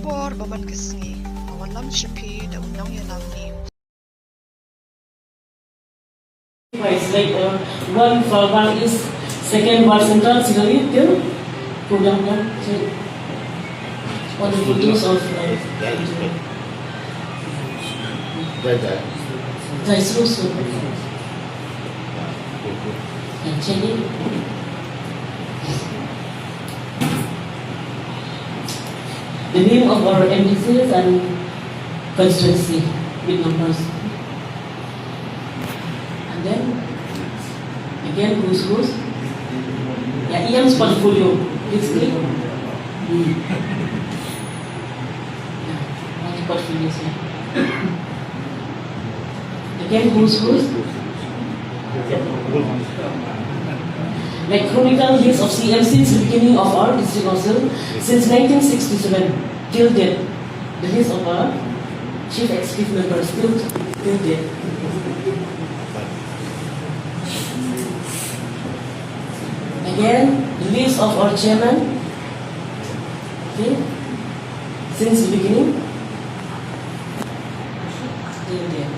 kubor baman kesni awan lam shipi da unang yalam ni. It's like one for one is second bar central scenery till go down one. All the photos of that's also and check it. The name of our MDCs and constituency with numbers. And then again who's yeah, EM's portfolio. Please click. Yeah, multi portfolios here. Again who's like chronicle list of CM since the beginning of our district council since 1967 till date. The list of our chief executive members till date. Again, the list of our chairman, okay, since the beginning till date.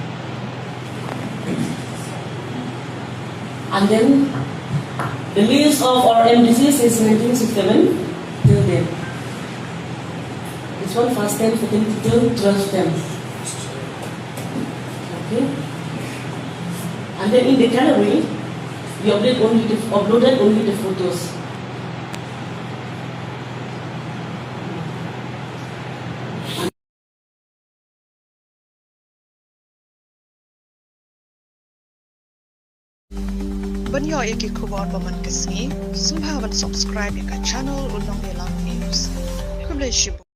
And then the list of our MDCs since 1967 till date. This one first term, second till 12 term. Okay. And then in the gallery, we uploaded only the photos. Banyo iki kubor baman kesni, sumhawan subscribe ika channel unang yalam news. Kublai shibu.